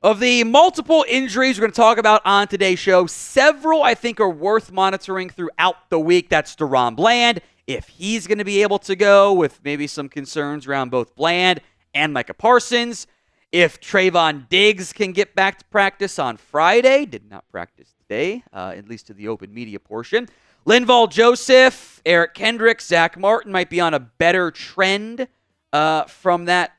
Of the multiple injuries we're going to talk about on today's show, several I think are worth monitoring throughout the week. That's DaRon Bland, if he's going to be able to go, with maybe some concerns around both Bland and Micah Parsons. If Trevon Diggs can get back to practice on Friday, did not practice today, at least to the open media portion. Linval Joseph, Eric Kendricks, Zack Martin might be on a better trend from that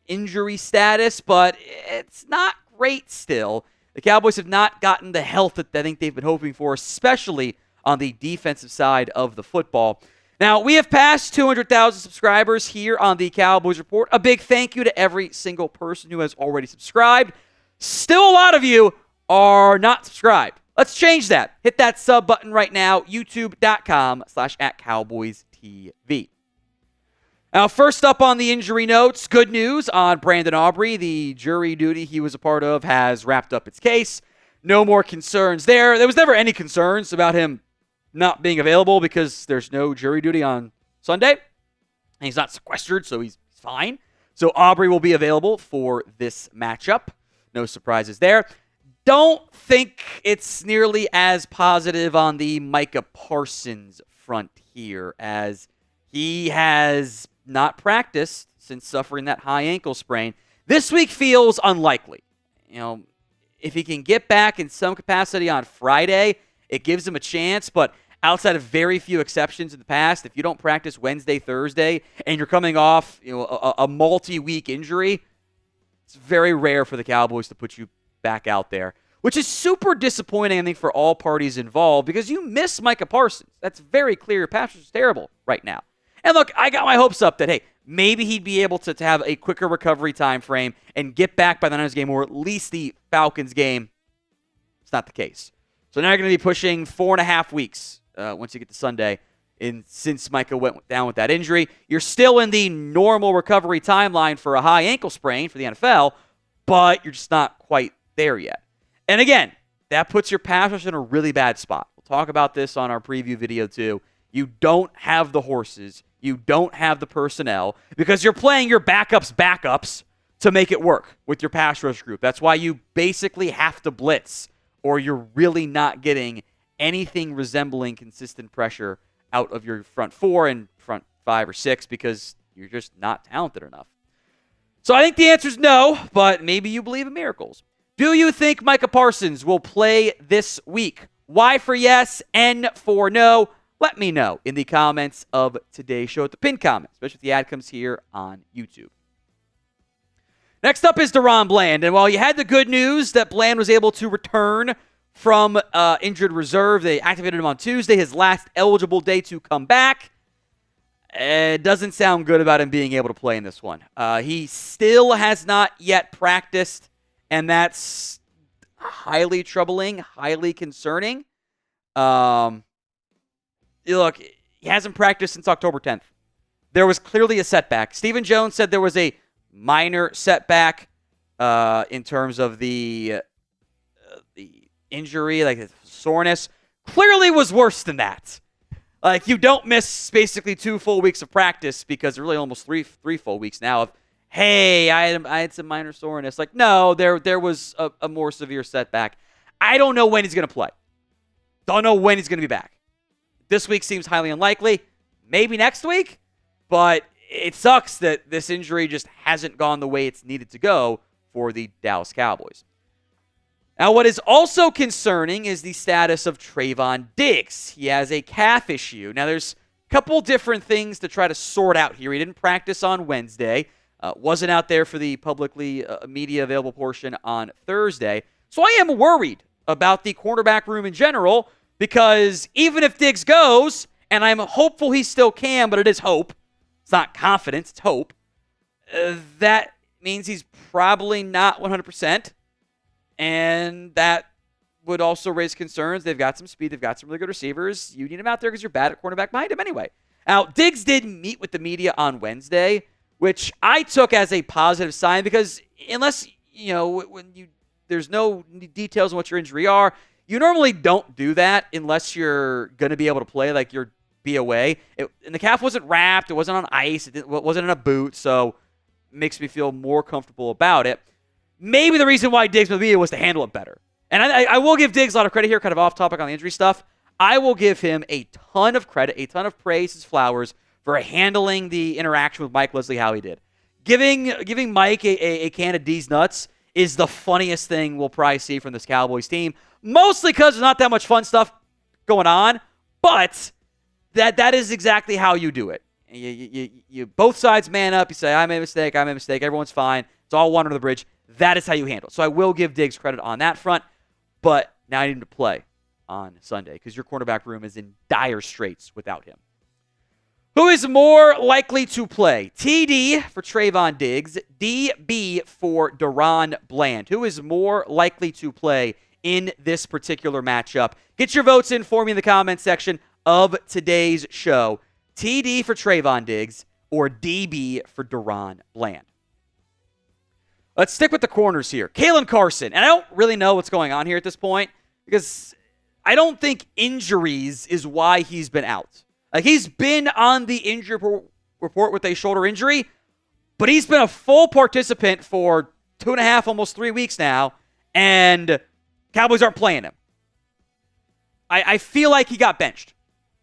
injury status, but it's not great still. The Cowboys have not gotten the health that I think they've been hoping for, especially on the defensive side of the football. Now, we have passed 200,000 subscribers here on the Cowboys Report. A big thank you to every single person who has already subscribed. Still, a lot of you are not subscribed. Let's change that. Hit that sub button right now, youtube.com/@CowboysTV. Now, first up on the injury notes, good news on Brandon Aubrey. The jury duty he was a part of has wrapped up its case. No more concerns there. There was never any concerns about him not being available because there's no jury duty on Sunday. And he's not sequestered, so he's fine. So Aubrey will be available for this matchup. No surprises there. Don't think it's nearly as positive on the Micah Parsons front here, as he has not practiced since suffering that high ankle sprain. This week feels unlikely. If he can get back in some capacity on Friday, it gives him a chance, but outside of very few exceptions in the past, if you don't practice Wednesday, Thursday, and you're coming off a multi-week injury, it's very rare for the Cowboys to put you back out there, which is super disappointing, I think, for all parties involved, because you miss Micah Parsons. That's very clear. Your pass rush is terrible right now. And look, I got my hopes up that, hey, maybe he'd be able to have a quicker recovery time frame and get back by the Niners game, or at least the Falcons game. It's not the case. So now you're going to be pushing 4.5 weeks once you get to Sunday. And since Micah went down with that injury, you're still in the normal recovery timeline for a high ankle sprain for the NFL, but you're just not quite there yet. And again, that puts your pass rush in a really bad spot. We'll talk about this on our preview video too. You don't have the horses. You don't have the personnel because you're playing your backups to make it work with your pass rush group. That's why you basically have to blitz, or you're really not getting anything resembling consistent pressure out of your front four and front 5 or 6 because you're just not talented enough. So I think the answer is no, but maybe you believe in miracles. Do you think Micah Parsons will play this week? Y for yes, N for no. Let me know in the comments of today's show, at the pinned comment, especially if the ad comes here on YouTube. Next up is DaRon Bland. And while you had the good news that Bland was able to return from injured reserve, they activated him on Tuesday, his last eligible day to come back. It doesn't sound good about him being able to play in this one. He still has not yet practiced, and that's highly troubling, highly concerning. Look, he hasn't practiced since October 10th. There was clearly a setback. Stephen Jones said there was a minor setback in terms of the injury, like the soreness. Clearly was worse than that. Like, you don't miss basically 2 full weeks of practice because really almost three full weeks now of, hey, I had some minor soreness. Like, no, there was a more severe setback. I don't know when he's going to play. Don't know when he's going to be back. This week seems highly unlikely. Maybe next week. But it sucks that this injury just hasn't gone the way it's needed to go for the Dallas Cowboys. Now, what is also concerning is the status of Trevon Diggs. He has a calf issue. Now, there's a couple different things to try to sort out here. He didn't practice on Wednesday. Wasn't out there for the publicly media available portion on Thursday. So I am worried about the cornerback room in general, because even if Diggs goes, and I'm hopeful he still can, but it is hope. It's not confidence, it's hope. That means he's probably not 100%. And that would also raise concerns. They've got some speed. They've got some really good receivers. You need him out there because you're bad at cornerback behind him anyway. Now, Diggs did meet with the media on Wednesday, which I took as a positive sign, because unless, there's no details on what your injury are, you normally don't do that unless you're going to be able to play, like your BOA. And the calf wasn't wrapped. It wasn't on ice. It wasn't in a boot, so it makes me feel more comfortable about it. maybe the reason why Diggs was to handle it better. And I will give Diggs a lot of credit here, kind of off topic on the injury stuff. I will give him a ton of credit, a ton of praise, his flowers, for handling the interaction with Mike Leslie how he did. Giving Mike a can of D's nuts is the funniest thing we'll probably see from this Cowboys team. Mostly because there's not that much fun stuff going on, but that is exactly how you do it. You both sides man up. You say, I made a mistake, everyone's fine. It's all water under the bridge. That is how you handle it. So I will give Diggs credit on that front, but now I need him to play on Sunday because your cornerback room is in dire straits without him. Who is more likely to play? TD for Trevon Diggs, DB for DaRon Bland. Who is more likely to play in this particular matchup? Get your votes in for me in the comment section of today's show. TD for Trevon Diggs or DB for DaRon Bland. Let's stick with the corners here. Caelen Carson. And I don't really know what's going on here at this point because I don't think injuries is why he's been out. Like, he's been on the injury report with a shoulder injury, but he's been a full participant for 2.5, almost 3 weeks now, and Cowboys aren't playing him. I feel like he got benched.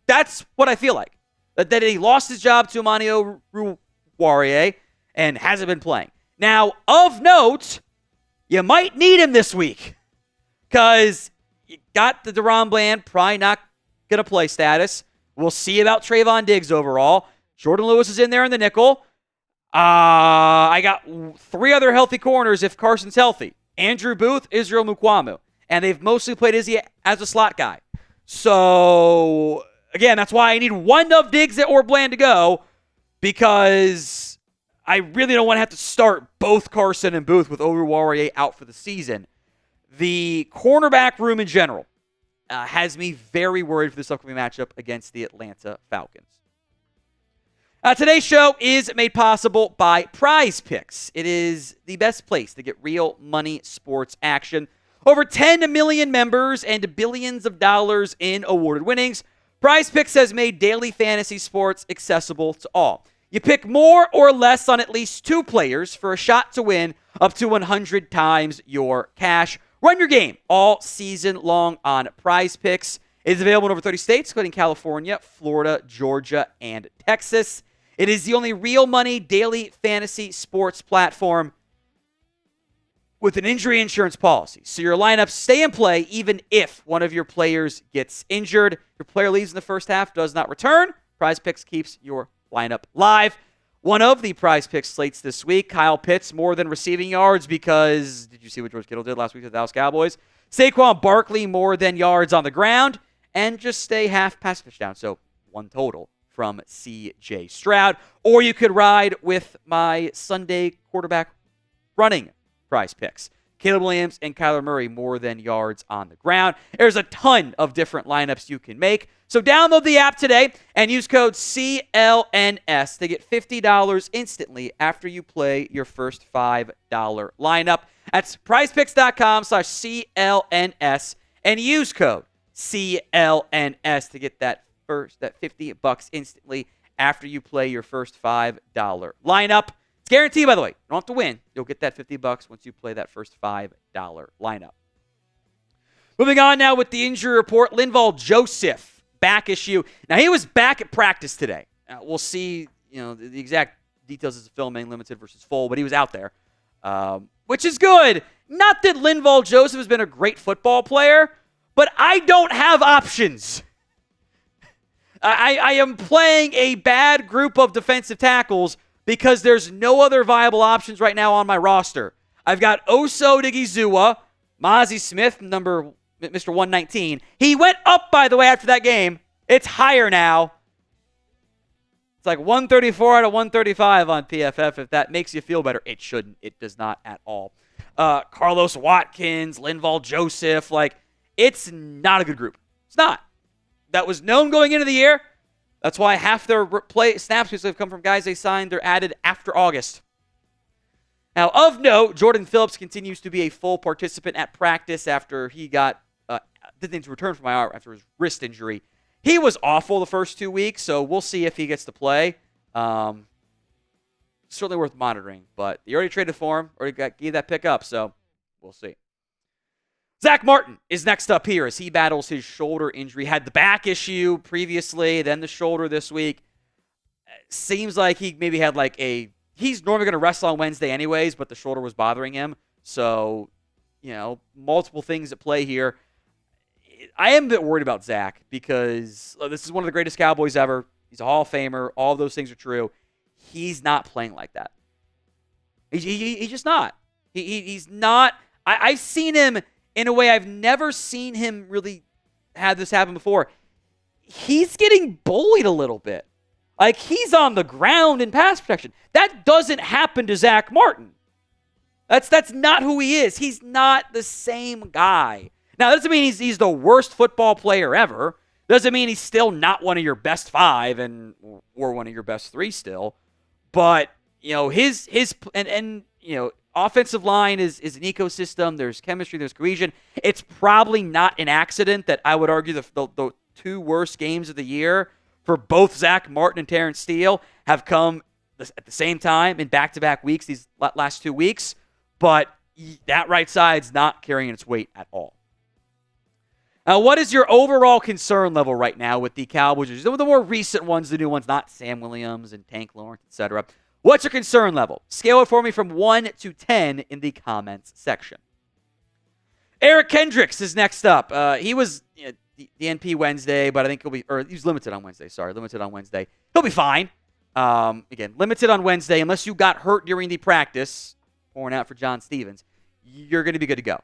That's what I feel like. That he lost his job to Emmanuel Warrior and hasn't been playing. Now, of note, you might need him this week because you got the DaRon Bland, probably not going to play status. We'll see about Trevon Diggs overall. Jordan Lewis is in there in the nickel. I got 3 other healthy corners if Carson's healthy. Andrew Booth, Israel Mukuamu. And they've mostly played Izzy as a slot guy. So, again, that's why I need one of Diggs or Bland to go because I really don't want to have to start both Carson and Booth with Aubrey Warrior out for the season. The cornerback room in general has me very worried for this upcoming matchup against the Atlanta Falcons. Today's show is made possible by Prize Picks. It is the best place to get real money sports action. Over 10 million members and billions of dollars in awarded winnings. Prize Picks has made daily fantasy sports accessible to all. You pick more or less on at least 2 players for a shot to win up to 100 times your cash. Run your game all season long on Prize Picks. It is available in over 30 states, including California, Florida, Georgia, and Texas. It is the only real money daily fantasy sports platform with an injury insurance policy. So your lineups stay in play even if one of your players gets injured. Your player leaves in the first half, does not return. Prize Picks keeps your lineup live. One of the Prize Picks slates this week, Kyle Pitts, more than receiving yards because, did you see what George Kittle did last week to the Dallas Cowboys? Saquon Barkley, more than yards on the ground, and just stay half pass touchdown. So 1 total from C.J. Stroud. Or you could ride with my Sunday quarterback running Prize Picks. Caleb Williams and Kyler Murray, more than yards on the ground. There's a ton of different lineups you can make. So download the app today and use code CLNS to get $50 instantly after you play your first $5 lineup. That's prizepicks.com/CLNS and use code CLNS to get that $50 instantly after you play your first $5 lineup. It's guaranteed, by the way. You don't have to win. You'll get that $50 once you play that first $5 lineup. Moving on now with the injury report. Linval Joseph, back issue. Now, he was back at practice today. We'll see, the exact details as a filming, limited versus full, but he was out there, which is good. Not that Linval Joseph has been a great football player, but I don't have options. I am playing a bad group of defensive tackles because there's no other viable options right now on my roster. I've got Oso Digizua, Mozzie Smith, Mr. 119. He went up, by the way, after that game. It's higher now. It's like 134 out of 135 on PFF. If that makes you feel better, it shouldn't. It does not at all. Carlos Watkins, Linval Joseph. It's not a good group. It's not. That was known going into the year. That's why half their snaps have come from guys they signed. They're added after August. Now, of note, Jordan Phillips continues to be a full participant at practice after he didn't return from IR after his wrist injury. He was awful the first 2 weeks, so we'll see if he gets to play. So certainly worth monitoring. But you already traded for him, already gave that pick up, so we'll see. Zack Martin is next up here as he battles his shoulder injury. Had the back issue previously, then the shoulder this week. Seems like he maybe had he's normally going to wrestle on Wednesday anyways, but the shoulder was bothering him. So, multiple things at play here. I am a bit worried about Zack because this is one of the greatest Cowboys ever. He's a Hall of Famer. All of those things are true. He's not playing like that. He's just not. He's not. I've seen him in a way I've never seen him really have this happen before. He's getting bullied a little bit. He's on the ground in pass protection. That doesn't happen to Zack Martin. That's not who he is. He's not the same guy. Now, that doesn't mean he's the worst football player ever. Doesn't mean he's still not one of your best 5 or one of your best 3 still. But, his offensive line is an ecosystem. There's chemistry. There's cohesion. It's probably not an accident that I would argue the 2 worst games of the year for both Zack Martin and Terrence Steele have come at the same time in back-to-back weeks, these last 2 weeks. But that right side's not carrying its weight at all. Now, what is your overall concern level right now with the Cowboys? The more recent ones, the new ones, not Sam Williams and Tank Lawrence, etc. What's your concern level? Scale it for me from 1 to 10 in the comments section. Eric Kendricks is next up. He was the NP Wednesday, but I think he's limited on Wednesday. Limited on Wednesday. He'll be fine. Again, limited on Wednesday. Unless you got hurt during the practice, pouring out for John Stevens, you're going to be good to go.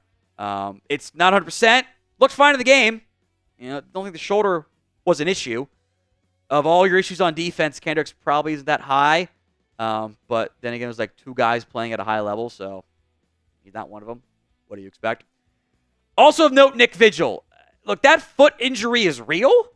It's not 100%. Looked fine in the game. Don't think the shoulder was an issue. Of all your issues on defense, Kendricks probably isn't that high. But then again, it was 2 guys playing at a high level, so he's not one of them. What do you expect? Also of note, Nick Vigil. Look, that foot injury is real.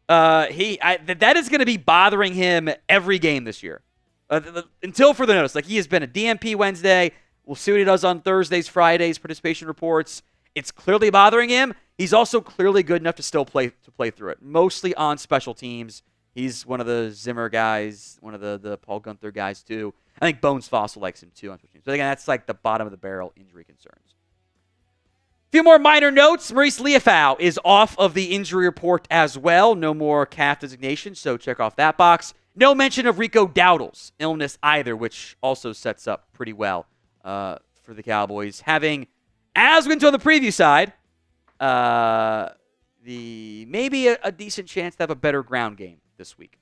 That is going to be bothering him every game this year. Until further notice. He has been a DNP Wednesday. We'll see what he does on Thursdays, Fridays, participation reports. It's clearly bothering him. He's also clearly good enough to still play through it. Mostly on special teams. He's one of the Zimmer guys, one of the Paul Gunther guys too. I think Bones Fossil likes him too on special teams. But again, that's the bottom of the barrel injury concerns. A few more minor notes. Maurice Liufau is off of the injury report as well. No more calf designation, so check off that box. No mention of Rico Dowdle's illness either, which also sets up pretty well for the Cowboys. Having, as we went to on the preview side, maybe a decent chance to have a better ground game this week.